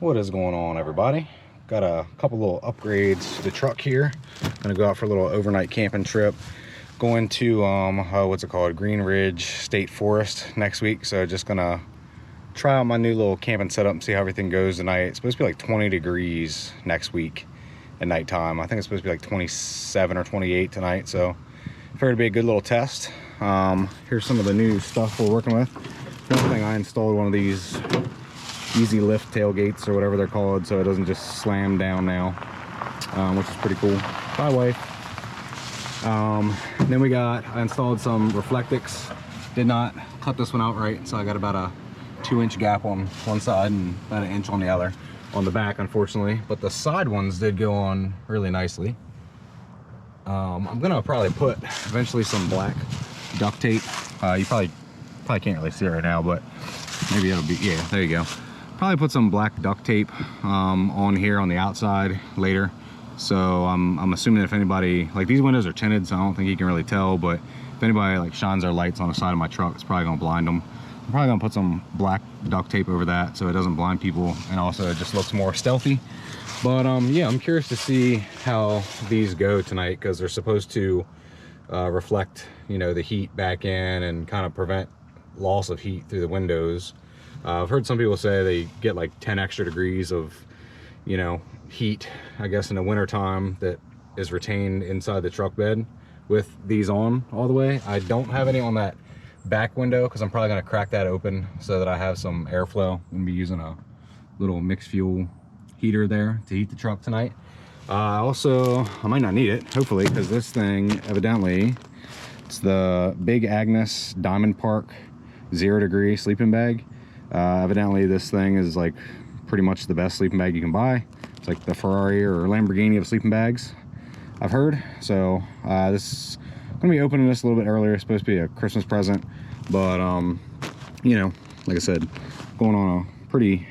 What is going on, everybody? Got a couple little upgrades to the truck here. Gonna go out for a little overnight camping trip. Going to what's it called, Green Ridge State Forest next week. So just gonna try out my new little camping setup and see how everything goes tonight. It's supposed to be like 20 degrees next week at nighttime. I think it's supposed to be like 27 or 28 tonight, so figured it'd be a good little test. Here's some of the new stuff we're working with. One thing, I installed one of these easy lift tailgates or whatever they're called, so it doesn't just slam down now, which is pretty cool. Bye, wife. Then I installed some Reflectix. Did not cut this one out right, so I got about a 2-inch gap on one side and about an inch on the other on the back, unfortunately, but the side ones did go on really nicely. I'm gonna probably put eventually some black duct tape. You probably can't really see it right now, but maybe it'll be, yeah, there you go. Probably put some black duct tape on here on the outside later. So I'm assuming if anybody, like, these windows are tinted, so I don't think you can really tell, but if anybody like shines their lights on the side of my truck, it's probably gonna blind them. I'm probably gonna put some black duct tape over that so it doesn't blind people, and also it just looks more stealthy. But yeah, I'm curious to see how these go tonight, because they're supposed to reflect, you know, the heat back in and kind of prevent loss of heat through the windows. I've heard some people say they get like 10 extra degrees of, you know, heat, I guess, in the winter time that is retained inside the truck bed with these on all the way. I don't have any on that back window because I'm probably going to crack that open so that I have some airflow. I'm going to be using a little mixed fuel heater there to heat the truck tonight. Also, I might not need it, hopefully, because this thing, evidently, it's the Big Agnes Diamond Park 0 degree sleeping bag. Evidently this thing is like pretty much the best sleeping bag you can buy. It's like the Ferrari or Lamborghini of sleeping bags, I've heard. So this, I'm gonna be opening this a little bit earlier. It's supposed to be a Christmas present, but you know, like I said, going on a pretty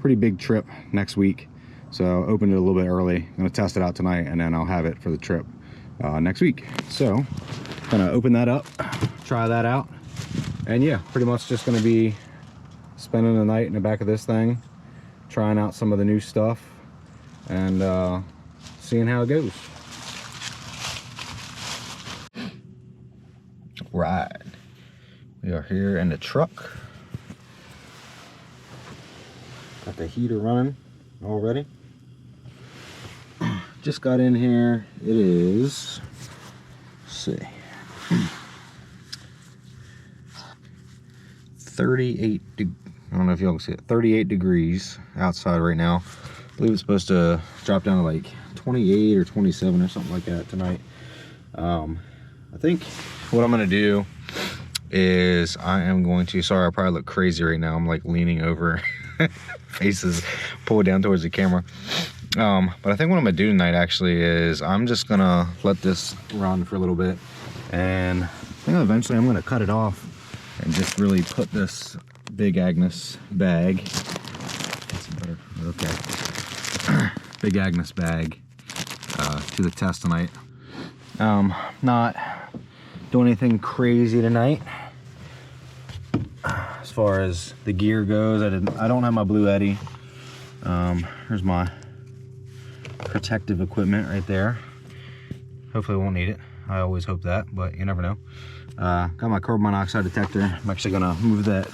big trip next week, so opened it a little bit early. I'm gonna test it out tonight, and then I'll have it for the trip next week. So gonna open that up, try that out, and yeah, pretty much just gonna be spending the night in the back of this thing, trying out some of the new stuff, and seeing how it goes. Right, we are here in the truck. Got the heater running already. Just got in here. It is, let's see, 38 I don't know if y'all can see it, 38 degrees outside right now. I believe it's supposed to drop down to like 28 or 27 or something like that tonight. I think what I'm gonna do is I am going to, sorry, I probably look crazy right now. I'm like leaning over, faces pulled down towards the camera. But I think what I'm gonna do tonight actually is I'm just gonna let this run for a little bit, and I think eventually I'm gonna cut it off and just really put this Big Agnes bag, that's better, okay, Big Agnes bag to the test tonight. Not doing anything crazy tonight as far as the gear goes. I don't have my Blue Eddy. Here's my protective equipment right there. Hopefully I won't need it. I always hope that, but you never know. Got my carbon monoxide detector. I'm actually gonna move that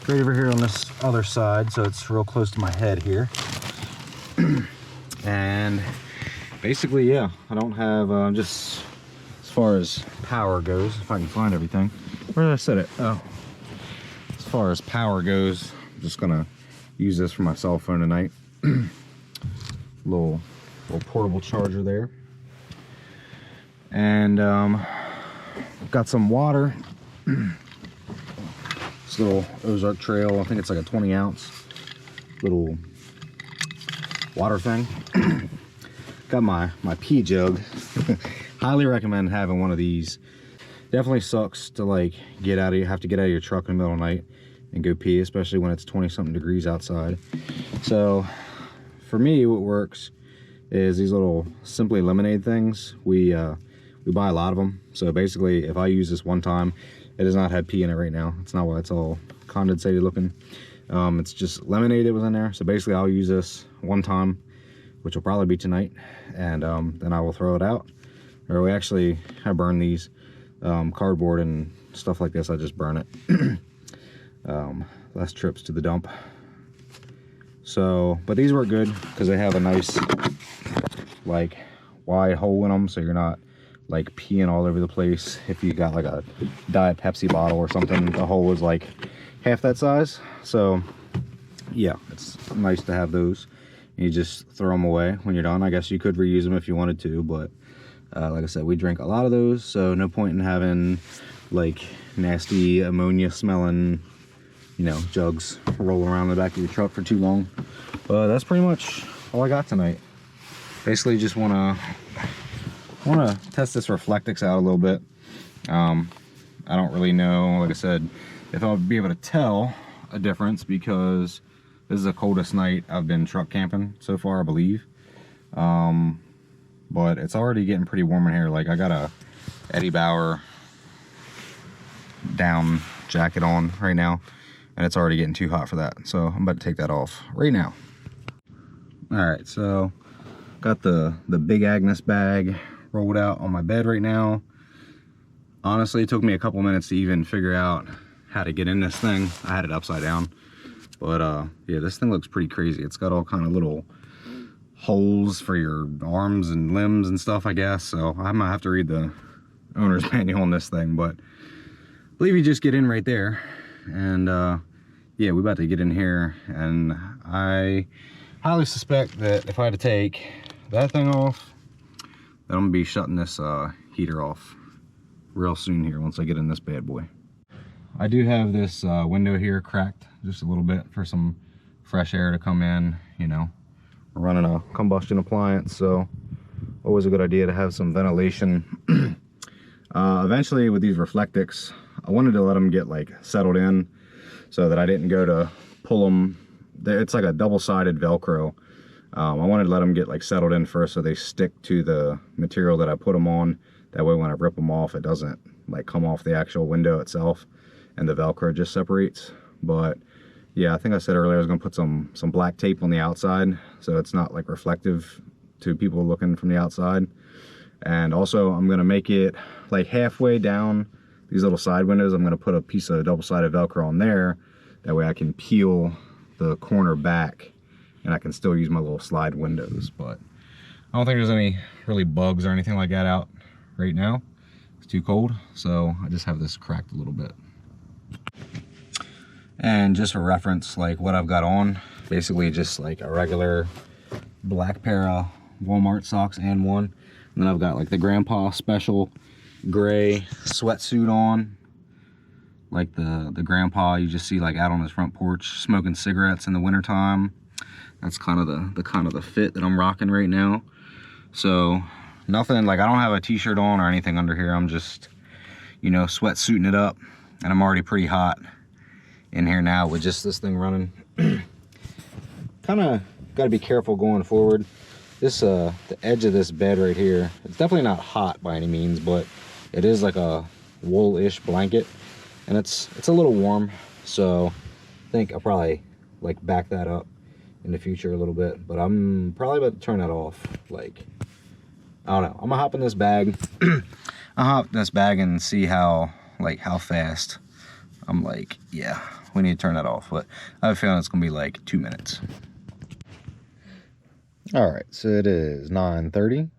right over here on this other side, so it's real close to my head here. And basically, yeah, I don't have, just as far as power goes, if I can find everything. Where did I set it? Oh, as far as power goes, I'm just gonna use this for my cell phone tonight. little portable charger there. And got some water. This little Ozark Trail, I think it's like a 20-ounce little water thing. Got my pee jug. Highly recommend having one of these. Definitely sucks to like have to get out of your truck in the middle of the night and go pee, especially when it's 20-something degrees outside. So for me, what works is these little Simply Lemonade things. We buy a lot of them. So basically, if I use this one time, it does not have pee in it right now. It's not why it's all condensated looking. It's just lemonade that was in there. So basically I'll use this one time, which will probably be tonight, and then I will throw it out. Or we actually have burned these cardboard and stuff like this. I just burn it. Less trips to the dump. So, but these work good because they have a nice like wide hole in them, so you're not like peeing all over the place. If you got like a Diet Pepsi bottle or something, the hole is like half that size. So yeah, it's nice to have those. You just throw them away when you're done. I guess you could reuse them if you wanted to, but like I said, we drink a lot of those, so no point in having like nasty ammonia smelling, you know, jugs rolling around the back of your truck for too long. But that's pretty much all I got tonight. Basically just wanna test this Reflectix out a little bit. I don't really know, like I said, if I'll be able to tell a difference, because this is the coldest night I've been truck camping so far, I believe. But it's already getting pretty warm in here. Like, I got a Eddie Bauer down jacket on right now, and it's already getting too hot for that. So I'm about to take that off right now. All right, so got the Big Agnes bag rolled out on my bed right now. Honestly, it took me a couple minutes to even figure out how to get in this thing. I had it upside down, but yeah, this thing looks pretty crazy. It's got all kind of little holes for your arms and limbs and stuff, I guess. So I might have to read the owner's manual on this thing, but I believe you just get in right there. And yeah, we're about to get in here, and I highly suspect that if I had to take that thing off, that I'm gonna be shutting this heater off real soon here once I get in this bad boy. I do have this window here cracked just a little bit for some fresh air to come in. You know, we're running a combustion appliance, so always a good idea to have some ventilation. Eventually with these Reflectix, I wanted to let them get like settled in so that I didn't go to pull them. It's like a double-sided Velcro. I wanted to let them get like settled in first so they stick to the material that I put them on. That way when I rip them off, it doesn't like come off the actual window itself and the Velcro just separates. But yeah, I think I said earlier I was gonna put some black tape on the outside so it's not like reflective to people looking from the outside. And also I'm gonna make it like halfway down these little side windows, I'm gonna put a piece of double-sided Velcro on there. That way I can peel the corner back and I can still use my little slide windows. But I don't think there's any really bugs or anything like that out right now. It's too cold, so I just have this cracked a little bit. And just for reference, like what I've got on, basically just like a regular black pair of Walmart socks and one. And then I've got like the grandpa special gray sweatsuit on, like the grandpa you just see like out on his front porch smoking cigarettes in the wintertime. That's kind of the fit that I'm rocking right now. So nothing, like I don't have a t-shirt on or anything under here. I'm just, you know, sweatsuiting it up, and I'm already pretty hot in here now with just this thing running. Kind of got to be careful going forward. This the edge of this bed right here, it's definitely not hot by any means, but it is like a wool-ish blanket, and it's a little warm. So I think I'll probably like back that up in the future a little bit, but I'm probably about to turn that off. Like, I don't know, I'm gonna hop in this bag. I'll hop in this bag and see how fast I'm like, yeah, we need to turn that off. But I have a feeling it's gonna be like 2 minutes. All right, so it is 9:30,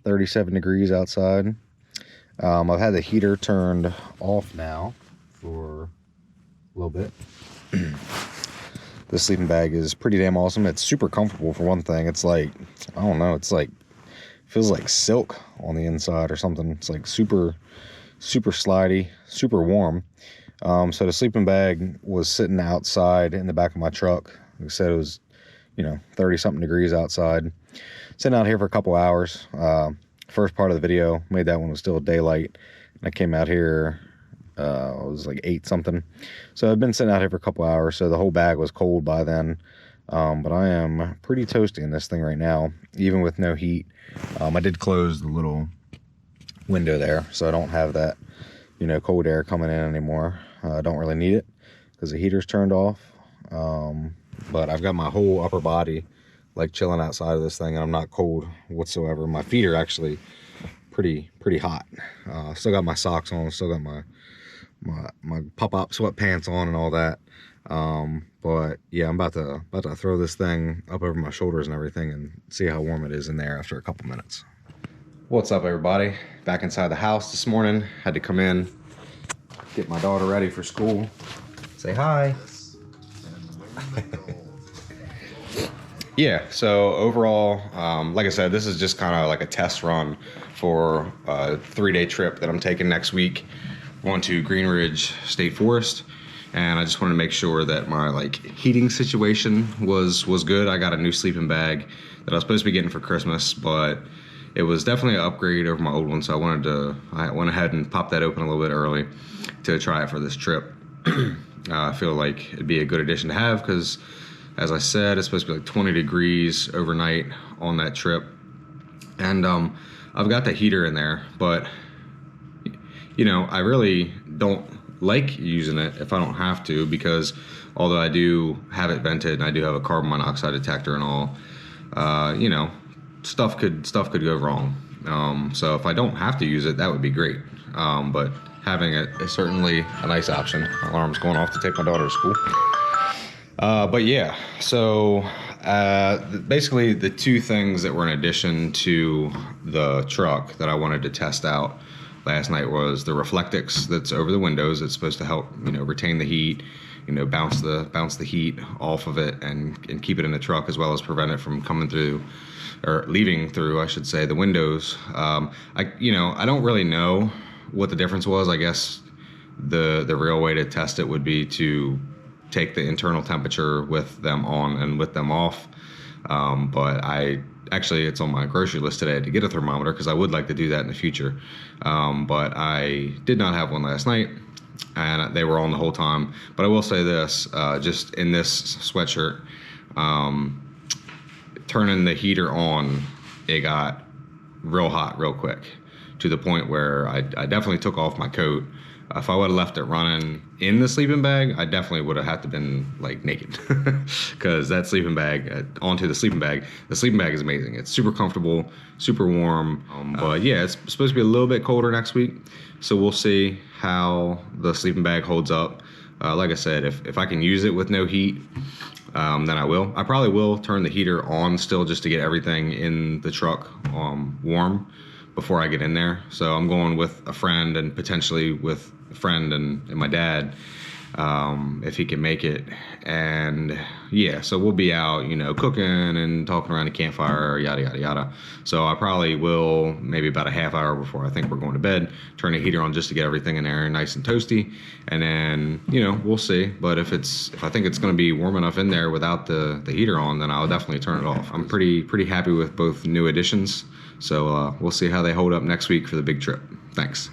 37 degrees outside. I've had the heater turned off now for a little bit. This sleeping bag is pretty damn awesome. It's super comfortable for one thing. It's like, I don't know, it's like, feels like silk on the inside or something. It's like super slidey, super warm. So the sleeping bag was sitting outside in the back of my truck. Like I said, it was, you know, 30 something degrees outside. Sitting out here for a couple hours. First part of the video, made that when it was still daylight. And I came out here, it was like 8 something. So I've been sitting out here for a couple hours, so the whole bag was cold by then. But I am pretty toasty in this thing right now, even with no heat. I did close the little window there, so I don't have that, you know, cold air coming in anymore. I don't really need it because the heater's turned off. But I've got my whole upper body like chilling outside of this thing, and I'm not cold whatsoever. My feet are actually pretty hot. Still got my socks on, still got my pop-up sweatpants on and all that. But yeah, I'm about to throw this thing up over my shoulders and everything and see how warm it is in there after a couple minutes. What's up, everybody? Back inside the house this morning. Had to come in, get my daughter ready for school. Say hi. Yeah, so overall, like I said, this is just kind of like a test run for a 3-day trip that I'm taking next week. Going to Green Ridge State Forest, and I just wanted to make sure that my like heating situation was good. I got a new sleeping bag that I was supposed to be getting for Christmas, but it was definitely an upgrade over my old one, so I went ahead and popped that open a little bit early to try it for this trip. I feel like it'd be a good addition to have because, as I said, it's supposed to be like 20 degrees overnight on that trip. And I've got the heater in there, but you know, I really don't like using it if I don't have to, because although I do have it vented and I do have a carbon monoxide detector and all, you know, stuff could go wrong. So if I don't have to use it, that would be great. But having it is certainly a nice option. Alarm's going off to take my daughter to school. But yeah, so basically the two things that were in addition to the truck that I wanted to test out last night was the Reflectix that's over the windows. It's supposed to help, you know, retain the heat, you know, bounce the heat off of it and keep it in the truck, as well as prevent it from coming through, or leaving through, I should say, the windows. I don't really know what the difference was. I guess the real way to test it would be to take the internal temperature with them on and with them off. But it's on my grocery list today to get a thermometer, because I would like to do that in the future. But I did not have one last night, and they were on the whole time. But I will say this, just in this sweatshirt, turning the heater on, it got real hot real quick, to the point where I definitely took off my coat. If I would have left it running in the sleeping bag, I definitely would have had to been like naked, because that sleeping bag, onto the sleeping bag is amazing. It's super comfortable, super warm. But yeah, it's supposed to be a little bit colder next week, so we'll see how the sleeping bag holds up. Like I said, if I can use it with no heat, then I will. I probably will turn the heater on still, just to get everything in the truck warm before I get in there. So I'm going with a friend, and potentially with a friend and my dad, if he can make it. And yeah, so we'll be out, you know, cooking and talking around the campfire, yada yada yada. So I probably will, maybe about a half hour before I think we're going to bed, turn the heater on just to get everything in there nice and toasty. And then, you know, we'll see. But if I think it's going to be warm enough in there without the heater on, then I'll definitely turn it off. I'm pretty happy with both new additions. So we'll see how they hold up next week for the big trip. Thanks.